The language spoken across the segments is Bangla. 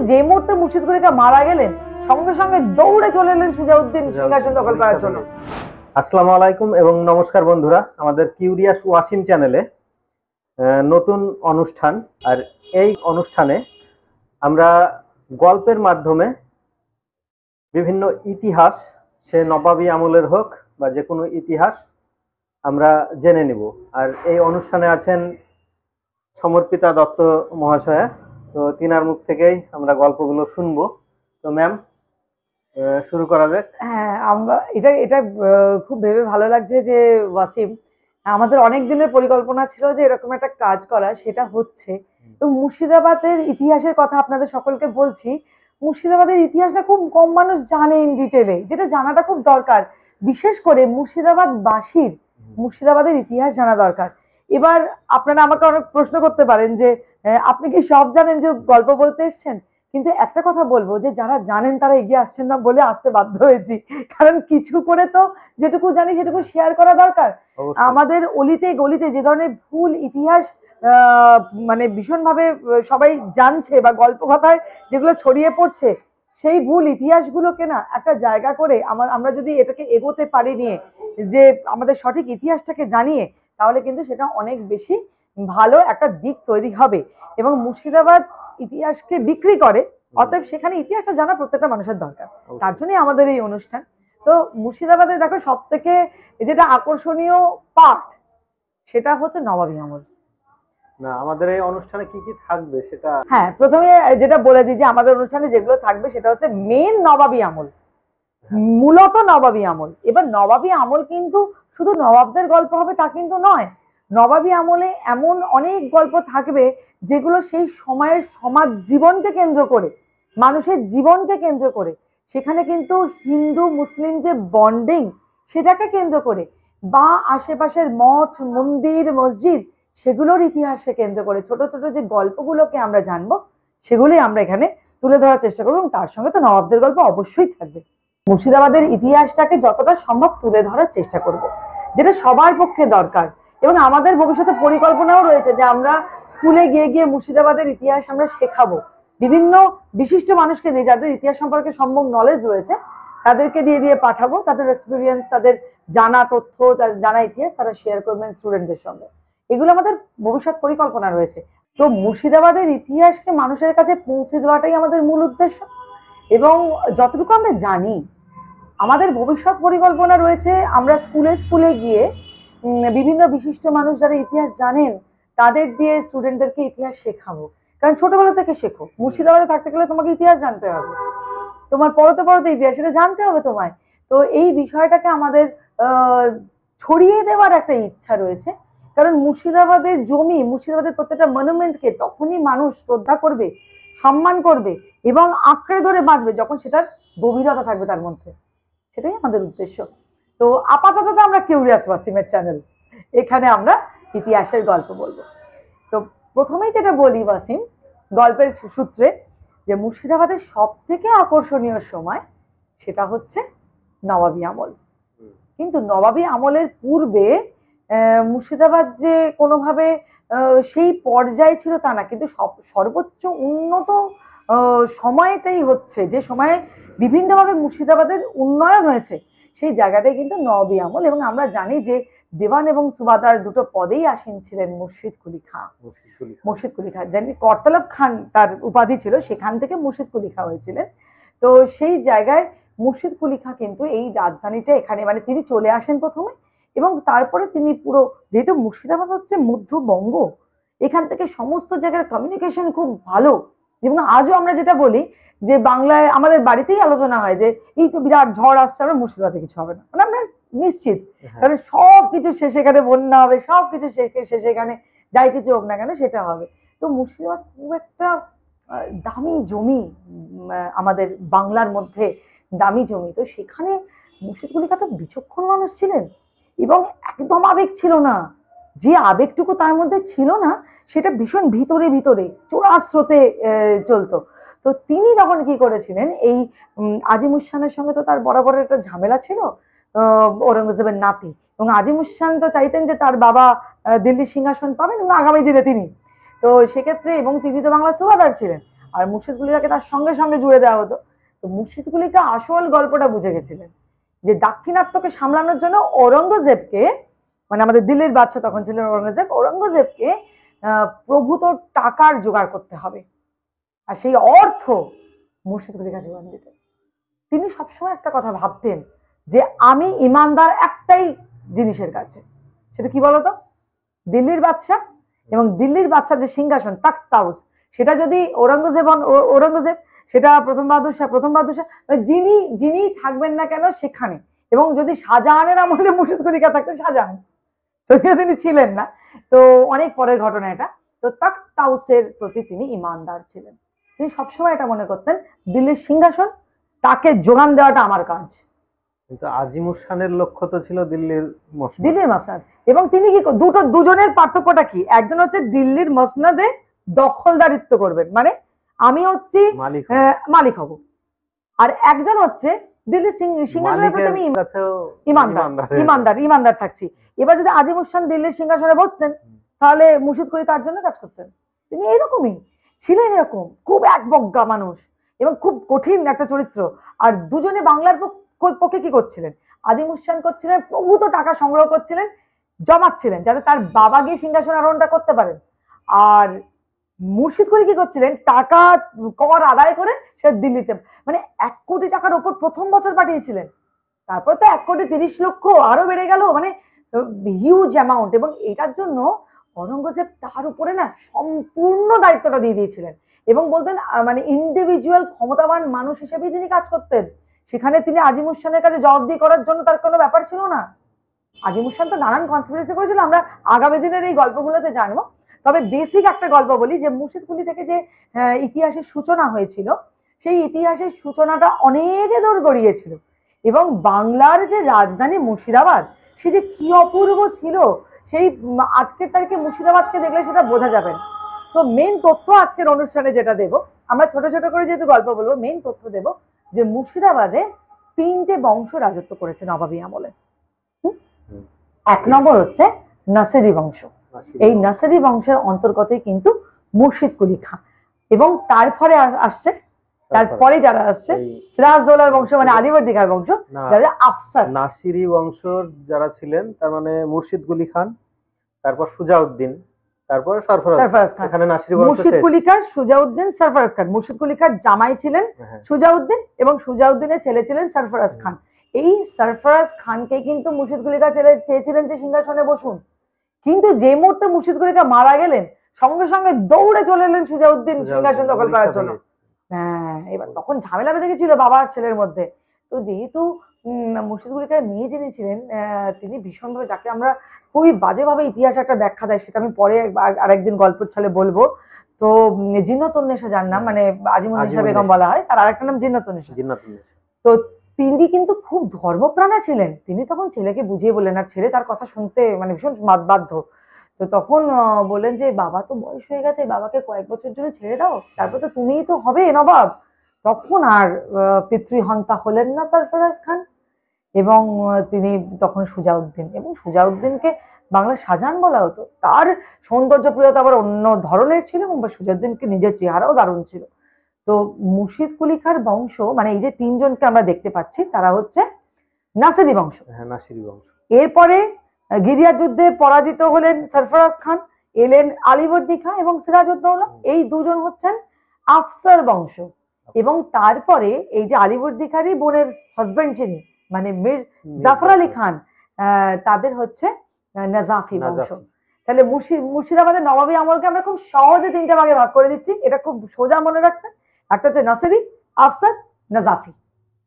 যে মুহূর্তে মুর্শিদ কুলি খাঁ মারা গেলেন সঙ্গে সঙ্গে দৌড়ে চলে এলেন সুজাউদ্দিন সিংহাসন দখল করার জন্য। আসসালামু আলাইকুম এবং নমস্কার বন্ধুরা, আমাদের কিউরিয়াস ওয়াসিম চ্যানেলে নতুন অনুষ্ঠান। আর এই অনুষ্ঠানে আমরা গল্পের মাধ্যমে বিভিন্ন ইতিহাস, সে নবাবী আমলের হোক বা যে কোনো ইতিহাস আমরা জেনে নিব। আর এই অনুষ্ঠানে আছেন সমর্পিতা দত্ত মহাশয়া, তো তিনার মুখ থেকেই আমরা গল্পগুলো শুনবো। তো ম্যাম, শুরু করা যাক। হ্যাঁ, আমরা এটা খুব ভেবে ভালো লাগছে যে ওয়াসিম, আমাদের অনেক দিনের পরিকল্পনা ছিল যে এরকম একটা কাজ করা, সেটা হচ্ছে। তো মুর্শিদাবাদের ইতিহাসের কথা আপনাদের সকলকে বলছি। মুর্শিদাবাদের ইতিহাসটা খুব কম মানুষ জানে ইন ডিটেলে, যেটা জানাটা খুব দরকার। বিশেষ করে মুর্শিদাবাদবাসীর মুর্শিদাবাদের ইতিহাস জানা দরকার। এবার আপনারা আমাকে অনেক প্রশ্ন করতে পারেন যে আপনি কি সব জানেন যে গল্প বলতে এসছেন? কিন্তু একটা কথা বলবো যে যারা জানেন তারা এগিয়ে আসছেন না বলে আসতে বাধ্য হয়েছি, কারণ কিছু করে তো যেটুকু জানি সেটুকু শেয়ার করা দরকার। আমাদের অলিতে গলিতে যে ধরনের ভুল ইতিহাস মানে ভীষণভাবে সবাই জানছে বা গল্প কথায় যেগুলো ছড়িয়ে পড়ছে, সেই ভুল ইতিহাসগুলোকে না একটা জায়গা করে আমরা যদি এটাকে এগোতে পারি নিয়ে, যে আমাদের সঠিক ইতিহাসটাকে জানিয়ে, তাহলে কিন্তু সেটা অনেক বেশি ভালো একটা দিক তৈরি হবে। এবং মুর্শিদাবাদ ইতিহাসকে বিক্রি করে, অতএব সেখানে ইতিহাসটা জানা প্রত্যেকটা মানুষের দরকার। তার জন্যই আমাদের এই অনুষ্ঠান। তো মুর্শিদাবাদে দেখো সব থেকে যেটা আকর্ষণীয় পার্ট, সেটা হচ্ছে নবাবী আমল। না, আমাদের এই অনুষ্ঠানে কি কি থাকবে সেটা, হ্যাঁ, প্রথমে যেটা বলে দিই যে আমাদের অনুষ্ঠানে যেগুলো থাকবে সেটা হচ্ছে মেন নবাবী আমল, মূলত নবাবী আমল। এবার নবাবী আমল কিন্তু শুধু নবাবদের গল্প হবে তা কিন্তু নয়। নবাবী আমলে এমন অনেক গল্প থাকবে যেগুলো সেই সময়ের সমাজ জীবনকে কেন্দ্র করে, মানুষের জীবনকে কেন্দ্র করে, সেখানে কিন্তু হিন্দু মুসলিম যে বন্ডিং সেটাকে কেন্দ্র করে, বা আশেপাশের মঠ মন্দির মসজিদ সেগুলোর ইতিহাসকে কেন্দ্র করে ছোট ছোট যে গল্পগুলোকে আমরা জানবো, সেগুলোই আমরা এখানে তুলে ধরার চেষ্টা করবো। এবং তার সঙ্গে তো নবাবদের গল্প অবশ্যই থাকবে। মুর্শিদাবাদের ইতিহাসটাকে যতটা সম্ভব তুলে ধরার চেষ্টা করব, যেটা সবার পক্ষে দরকার। এবং আমাদের ভবিষ্যতে পরিকল্পনাও রয়েছে যে আমরা স্কুলে গিয়ে গিয়ে মুর্শিদাবাদের ইতিহাস আমরা শেখাবো। বিভিন্ন বিশিষ্ট মানুষকে দিয়ে, যাদের ইতিহাস সম্পর্কে সম্যক নলেজ রয়েছে, তাদেরকে দিয়ে দিয়ে পাঠাবো। তাদের এক্সপিরিয়েন্স, তাদের জানা তথ্য, জানা ইতিহাস তারা শেয়ার করবেন স্টুডেন্টদের সঙ্গে। এগুলো আমাদের ভবিষ্যৎ পরিকল্পনা রয়েছে। তো মুর্শিদাবাদের ইতিহাসকে মানুষের কাছে পৌঁছে দেওয়াটাই আমাদের মূল উদ্দেশ্য। এবং যতটুকু আমরা জানি, আমাদের ভবিষ্যৎ পরিকল্পনা রয়েছে আমরা স্কুলে স্কুলে গিয়ে বিভিন্ন বিশিষ্ট মানুষ যারা ইতিহাস জানেন তাদের দিয়ে স্টুডেন্টদেরকে ইতিহাস শেখাবো। কারণ ছোটবেলা থেকে শেখো, মুর্শিদাবাদে থাকতে গেলে তোমাকে ইতিহাস জানতে হবে, তোমার পড়তে পড়তে ইতিহাস সেটা জানতে হবে তোমায়। তো এই বিষয়টাকে আমাদের ছড়িয়ে দেওয়ার একটা ইচ্ছা রয়েছে। কারণ মুর্শিদাবাদের জমি, মুর্শিদাবাদের প্রত্যেকটা মনুমেন্টকে তখনই মানুষ শ্রদ্ধা করবে, সম্মান করবে এবং আঁকড়ে ধরে বাঁচবে যখন সেটার গভীরতা থাকবে তার মধ্যে। সেটাই আমাদের উদ্দেশ্য। তো আপাতত আমরা কিউরিয়াস ওয়াসিমের চ্যানেল, এখানে আমরা ইতিহাসের গল্প বলবো। তো প্রথমেই যেটা বলি ওয়াসিম, গল্পের সূত্রে, যে মুর্শিদাবাদের সব থেকে আকর্ষণীয় সময় সেটা হচ্ছে নবাবী আমল। কিন্তু নবাবী আমলের পূর্বে মুর্শিদাবাদ যে কোনোভাবে সেই পর্যায়ে ছিল তা না, কিন্তু সর্বোচ্চ উন্নত সময়টাই হচ্ছে যে সময়ে বিভিন্নভাবে মুর্শিদাবাদের উন্নয়ন হয়েছে, সেই জায়গাটাই কিন্তু নবাবী আমল। এবং আমরা জানি যে দেওয়ান এবং সুবাদার দুটো পদেই আসীন ছিলেন মুর্শিদ কুলি খাঁ। মুর্শিদ কুলি খাঁ, যিনি করতলব খান তার উপাধি ছিল, সেখান থেকে মুর্শিদ কুলি খাঁ হয়েছিলেন। তো সেই জায়গায় মুর্শিদ কুলি খাঁ কিন্তু এই রাজধানীটা এখানে, মানে তিনি চলে আসেন প্রথমে, এবং তারপরে তিনি পুরো, যেহেতু মুর্শিদাবাদ হচ্ছে মধ্যবঙ্গ, এখান থেকে সমস্ত জায়গার কমিউনিকেশন খুব ভালো। এবং আজও আমরা যেটা বলি যে বাংলায় আমাদের বাড়িতেই আলোচনা হয় যে এই তো বিরাট ঝড় আসছে, আমরা মুর্শিদাবাদে কিছু হবে না, মানে আমরা নিশ্চিত, কারণ সবকিছু শেষে এখানে বন্যা হবে, সবকিছু শেষে এখানে যাই কিছু হোক না কেন সেটা হবে। তো মুর্শিদাবাদ খুব একটা দামি জমি, আমাদের বাংলার মধ্যে দামি জমি। তো সেখানে মুর্শিদ কুলি খাঁ তো বিচক্ষণ মানুষ ছিলেন এবং একদম আবেগ ছিল না। যে আবেগটুকু তার মধ্যে ছিল না সেটা ভীষণ ভিতরে ভিতরে চোরা স্রোতে চলতো। তো তিনি তখন কি করেছিলেন, এই আজিম উস-শানের সঙ্গে তো তার বরাবর একটা ঝামেলা ছিল, ঔরঙ্গজেবের নাতি, এবং আজিম উস-শান তো চাইতেন যে তার বাবা দিল্লির সিংহাসন পাবেন এবং আগামী দিনে তিনি, তো সেক্ষেত্রে, এবং তিনি তো বাংলার সুবাদার ছিলেন, আর মুর্শিদ কুলিকাকে তার সঙ্গে সঙ্গে জুড়ে দেওয়া হতো। তো মুর্শিদ কুলিকা আসল গল্পটা বুঝে গেছিলেন যে দাক্ষিণাত্যকে সামলানোর জন্য ঔরঙ্গজেবকে, মানে আমাদের দিল্লির বাদশা তখন ছিলেন ঔরঙ্গজেবকে প্রভূত টাকার জোগাড় করতে হবে, আর সেই অর্থ মুর্শিদ কুলিকা যোগান দিতেন। তিনি সবসময় একটা কথা ভাবতেন যে আমি ইমানদার একটাই জিনিসের কাছে, সেটা কি বলতো, দিল্লির বাদশাহ এবং দিল্লির বাদশাহ যে সিংহাসন তাখত হাউস, সেটা যদি ঔরঙ্গজেব সেটা প্রথম বাহাদুর শাহ যিনি যিনি থাকবেন না কেন সেখানে, এবং যদি শাহজাহানের আমলে মুর্শিদ কুলিকা থাকতেন, শাহজাহান যদিও তিনি ছিলেন না, তো অনেক পরের ঘটনা এটা, তো তাখত হাউসের প্রতি তিনি ইমানদার ছিলেন। তিনি সবসময় এটা মনে করতেন দিল্লির সিংহাসন তাকে যোগান দেওয়াটা আমার কাজ। কিন্তু আজিমুর খানের লক্ষ্য তো ছিল দিল্লির মসনদ, এবং তিনি কি দুজনের পার্থক্যটা কি, একজন হচ্ছে দিল্লির মসনদে দখলদারিত্ব করবেন, মানে আমি হচ্ছি মালিক হব, আর একজন হচ্ছে দিল্লির সিংহাসনের প্রতি আমি ইমানদার থাকছি। এবার যদি আজিমুর খান দিল্লির সিংহাসনে বসতেন তাহলে মুর্শিদ কুলি তার জন্য কাজ করতেন। তিনি এরকমই ছিলেন, এরকম খুব একবজ্ঞা মানুষ এবং খুব কঠিন একটা চরিত্র। আর দুজনে বাংলার পক্ষে কি করছিলেন, আজিমুর খান করছিলেন প্রভূত টাকা সংগ্রহ করছিলেন, জমাচ্ছিলেন যাতে তার বাবা গিয়ে সিংহাসন আরোহণটা করতে পারেন, আর মুর্শিদ কুলি কি করছিলেন, টাকা কর আদায় করে সেটা দিল্লিতে, মানে 1 কোটি টাকার ওপর প্রথম বছর পাঠিয়েছিলেন, তারপর তো 1,30,00,000 আরো বেড়ে গেল, মানে হিউজ অ্যামাউন্ট। এবং এটার জন্য ঔরঙ্গজেব তার উপরে না সম্পূর্ণ দায়িত্বটা দিয়ে দিয়েছিলেন এবং বলতেন মানে ইন্ডিভিজুয়াল ক্ষমতাবান মানুষ হিসেবেই তিনি কাজ করতেন। সেখানে তিনি আজিমুর খানের কাছে জবাবদিহি করার জন্য তার কোনো ব্যাপার ছিল না। আজিমুর খান তো নানান কনস্পিরেসি করেছিল, আমরা আগামী দিনের এই গল্পগুলোতে জানবো। তবে বেসিক একটা গল্প বলি, যে মুর্শিদ কুলি থেকে যে ইতিহাসের সূচনা হয়েছিল, সেই ইতিহাসের সূচনাটা অনেক দূর গড়িয়েছিল, এবং বাংলার যে রাজধানী মুর্শিদাবাদ সে যে কি অপূর্ব ছিল, সেই আজকের তারিখে মুর্শিদাবাদকে দেখলে সেটা বোঝা যাবে না। তো মেন তথ্য আজকের অনুষ্ঠানে যেটা দেব, আমরা ছোট ছোট করে যেহেতু গল্প বলবো, মেন তথ্য দেব যে মুর্শিদাবাদে 3টে বংশ রাজত্ব করেছে নবাবী আমলে। 1 নম্বর হচ্ছে নাসিরি বংশ, এই নাসিরি বংশের অন্তর্গতই কিন্তু মুর্শিদ কুলি খাঁ, এবং তারপরে আসছে, তারপরে যারা আসছে সিরাজদৌলার বংশ, মানে আলিবর্দী খাঁর বংশ, যারা আফসার। নাসিরি বংশর যারা ছিলেন তার মানে মুর্শিদ কুলি খান, তারপর সুজাউদ্দিন, তারপর সরফরাজ খান। এখানে নাসিরি বংশ, মুর্শিদ কুলি খান, সুজাউদ্দিন, সরফরাজ খান। মুর্শিদ কুলি খান জামাই ছিলেন সুজাউদ্দিন, এবং সুজাউদ্দিনের ছেলে ছিলেন সরফরাজ খান। এই সরফরাজ খানকে কিন্তু মুর্শিদ কুলি খান চেয়েছিলেন যে সিংহাসনে বসুন, কিন্তু যে মুহূর্তে মুর্শিদ কুলি খান মারা গেলেন সঙ্গে সঙ্গে দৌড়ে চলে এলেন সুজাউদ্দিন সিংহাসন দখল করার জন্য। হ্যাঁ, এবার তখন ঝামেলা বেঁধে গেছিল বাবার ছেলের মধ্যে। তো যেহেতু মুর্শিদ কুলি খান মেয়ে যিনি ছিলেন, তিনি ভীষণভাবে, যাকে আমরা খুবই বাজেভাবে ইতিহাস একটা ব্যাখ্যা দেয়, সেটা আমি পরে আরেকদিন গল্পের ছলে বলবো। তো জিন্নাতুন্নেসা যার নাম, মানে আজিমুন্নেসা বেগম বলা হয়, তার আরেকটা নাম জিন্নাতুন্নেসা। তো তিনি কিন্তু খুব ধর্মপ্রাণা ছিলেন। তিনি তখন ছেলেকে বুঝিয়ে বললেন, আর ছেলে তার কথা শুনতে মানে ভীষণ বাধ্য। তো তখন বললেন যে বাবা তো বয়স হয়ে গেছে, বাবাকে কয়েক বছর জন্য ছেড়ে দাও, তারপর তো তুমিই তো হবে নবাব। তখন আর পিতৃহন্তা হলেন না সরফরাজ খান, এবং তিনি তখন সুজাউদ্দিন, এবং সুজাউদ্দিনকে বাংলার শাহজাহান বলা হতো। তার সৌন্দর্য প্রিয়তা আবার অন্য ধরনের ছিল, এবং সুজাউদ্দিনকে নিজের চেহারাও দারুণ ছিল। তো মুর্শিদ কুলি খাঁর বংশ, মানে এই যে 3 জনকে আমরা দেখতে পাচ্ছি, তারা হচ্ছে নাসিরি বংশ। এরপরে গিরিয়ার যুদ্ধে পরাজিত হলেন সরফরাজ খান, এলেন আলিবর্দী খাঁ এবং সিরাজউদ্দৌলা, এই 2 জন হচ্ছেন আফসার বংশ। এবং তারপরে এই যে আলিবর্দী খাঁরই বোনের হাজবেন্ড যিনি, মানে মীর জাফর আলী খান, তাদের হচ্ছে নাজাফি বংশ। তাহলে মুর্শিদাবাদের নবাবী আমলকে আমরা খুব সহজে 3টে ভাগে ভাগ করে দিচ্ছি, এটা খুব সোজা মনে রাখতে। একটা হচ্ছে নাসিরি, আফসার, নাজাফি।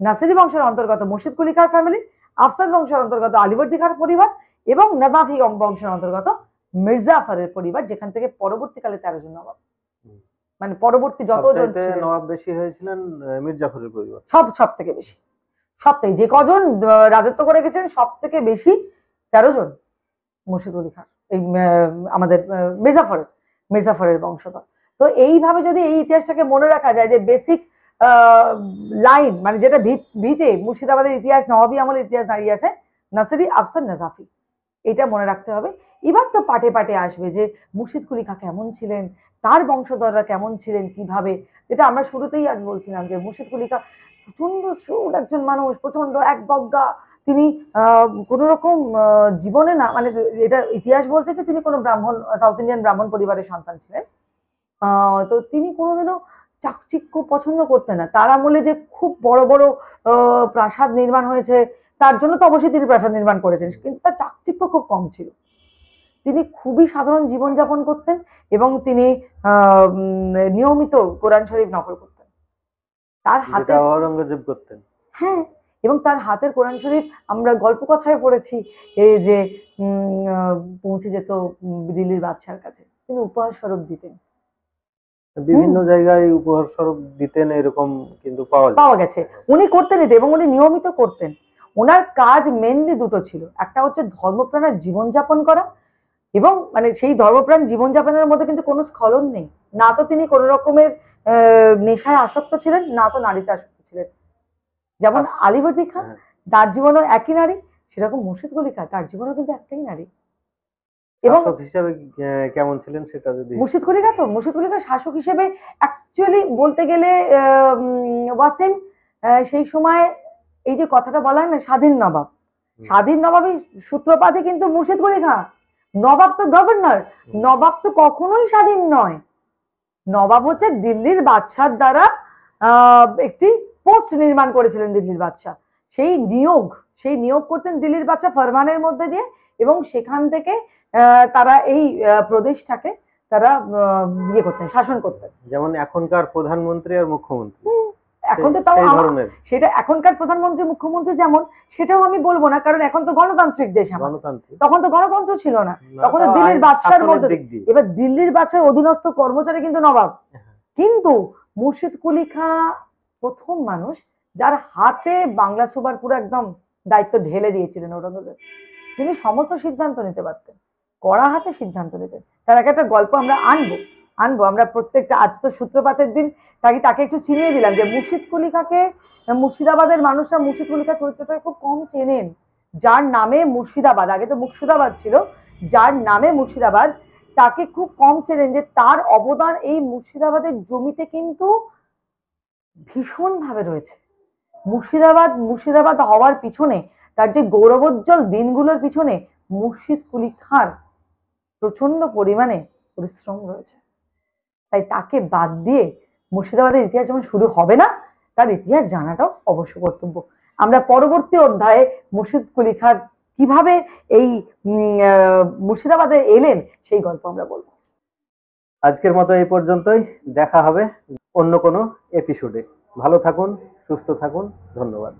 নাসিরি বংশের অন্তর্গত মুর্শিদ কুলি খাঁর ফ্যামিলি, আফসার বংশের অন্তর্গত আলিবর্দী খাঁর পরিবার, এবং নাজাফি বংশের অন্তর্গত মির্জাফরের পরিবার, যেখান থেকে পরবর্তীকালে 13 জন নবাব, মানে পরবর্তী যতজন নবাব বেশি হয়েছিলেন মির্জাফরের পরিবার, সব থেকে বেশি, সবথেকে যে কজন রাজত্ব করে গেছেন সব থেকে বেশি 13 জন মুর্শিদ কুলি খান, এই আমাদের মির্জাফরের বংশধর। তো এইভাবে যদি এই ইতিহাসটাকে মনে রাখা যায়, যে বেসিক লাইন, মানে যেটা ভিতে মুর্শিদাবাদের ইতিহাস, নবাবী আমলের ইতিহাস দাঁড়িয়ে আছে, নাসিরি, আফসার, নাজাফি, এটা মনে রাখতে হবে। এবার তো পাটে পাটে আসবে যে মুর্শিদ কুলি খাঁ কেমন ছিলেন, তার বংশধররা কেমন ছিলেন, কিভাবে, যেটা আমরা শুরুতেই আজ বলছিলাম যে মুর্শিদ কুলি খাঁ প্রচন্ড শ্রুড একজন মানুষ, প্রচন্ড একবজ্ঞা। তিনি কোনো রকম জীবনে না, মানে এটা ইতিহাস বলছে যে তিনি কোনো ব্রাহ্মণ, সাউথ ইন্ডিয়ান ব্রাহ্মণ পরিবারের সন্তান ছিলেন। তো তিনি কোনোদিনও চাকচিক্য পছন্দ করতেন না। তার আমলে যে খুব বড় বড় প্রাসাদ নির্মাণ হয়েছে, তার জন্য তো অবশ্যই তিনি প্রাসাদ নির্মাণ করেছেন, কিন্তু তার চাকচিক্য খুব কম ছিল। তিনি খুবই সাধারণ জীবনযাপন করতেন এবং তিনি নিয়মিত কোরআন শরীফ নকল করতেন। তার হাতে ঔরঙ্গজেব করতেন। হ্যাঁ, এবং তার হাতের কোরআন শরীফ আমরা গল্প কথায় পড়েছি, এই যে পৌঁছে যেত দিল্লির বাদশার কাছে, তিনি উপহার স্বরূপ দিতেন। বিভিন্ন জায়গায় উপহার স্বরূপ দিতেন, এরকম কিন্তু পাওয়া গেছে। উনি করতেন এটা, এবং উনি নিয়মিত করতেন। ওনার কাজ মেনলি দুটো ছিল, একটা হচ্ছে ধর্মপ্রাণের জীবনযাপন করা, এবং মানে সেই ধর্মপ্রাণ জীবনযাপনের মধ্যে কিন্তু কোনো স্খলন নেই। না তো তিনি কোনো রকমের নেশায় আসক্ত ছিলেন, না তো নারীতে আসক্ত ছিলেন। যেমন আলীবর্দী খাঁ, তার জীবনও একই নারী, সেরকম মুর্শিদ কুলি খাঁ, তার জীবনও কিন্তু একটাই নারী। এবং হিসাবে কেমন ছিলেন সেটা যদি মুর্শিদ কুলি খাঁ, তো মুর্শিদ কুলি খাঁ শাসক হিসেবে অ্যাকচুয়ালি বলতে গেলে ওয়াসিম, সেই সময় এই যে কথাটা বলা হয় না স্বাধীন নবাব, স্বাধীন নবাবী সূত্রপাতই কিন্তু মুর্শিদ কুলি খাঁ। নবাব তো গভর্নর, নবাব তো কখনোই স্বাধীন নয়। নবাব হচ্ছে দিল্লির বাদশার দ্বারা একটি পোস্ট নির্মাণ করেছিলেন দিল্লির বাদশাহ। সেই নিয়োগ করতেন দিল্লির বাদশাহ ফরমানের মধ্যে দিয়ে, এবং সেখান থেকে তারা এই প্রদেশটাকে তারা ইয়ে করতেন, শাসন করতেন। যেমন এখনকার প্রধানমন্ত্রী আর মুখ্যমন্ত্রী। এখন তো তাও সেটা এখনকার প্রধানমন্ত্রী মুখ্যমন্ত্রী যেমন, সেটাও আমি বলবো না, কারণ এখন তো গণতান্ত্রিক দেশ। তখন তো গণতন্ত্র ছিল না, তখন তো দিল্লির বাদশার মধ্যে। এবার দিল্লির বাদশার অধীনস্থ কর্মচারী কিন্তু নবাব। কিন্তু মুর্শিদ কুলি খাঁ প্রথম মানুষ যার হাতে বাংলা সুবার পুরো একদম দায়িত্ব ঢেলে দিয়েছিলেন ঔরঙ্গজেব। তিনি সমস্ত সিদ্ধান্ত নিতে পারতেন, কড়া হাতে সিদ্ধান্ত নিতেন। তার একটা গল্প আমরা আনবো আমরা প্রত্যেকটা, আজ তো সূত্রপাতের দিন, তাকে একটু চিনিয়ে দিলাম যে মুর্শিদ কুলি খাঁকে মুর্শিদাবাদের মানুষরা মুর্শিদ কুলি খাঁ চরিত্রটাকে খুব কম চেনেন। যার নামে মুর্শিদাবাদ, আগে তো মুর্শিদাবাদ ছিল, যার নামে মুর্শিদাবাদ, তাকে খুব কম চেনেন, যে তার অবদান এই মুর্শিদাবাদের জমিতে কিন্তু ভীষণভাবে রয়েছে। মুর্শিদাবাদ হওয়ার পিছনে, তার যে গৌরবোজ্জ্বল দিনগুলোর পিছনে মুর্শিদ কুলি খাঁর প্রচন্ড পরিমাণে পরিশ্রম রয়েছে। তাই তাকে বাদ দিয়ে মুর্শিদাবাদের ইতিহাস যেমন শুরু হবে না, তার ইতিহাস জানাটাও অবশ্য কর্তব্য। আমরা পরবর্তী অধ্যায়ে মুর্শিদ কুলি খাঁ কিভাবে এই মুর্শিদাবাদে এলেন সেই গল্প আমরা বলবো। আজকের মতো এই পর্যন্তই, দেখা হবে অন্য কোনো এপিসোডে। ভালো থাকুন, সুস্থ থাকুন, ধন্যবাদ।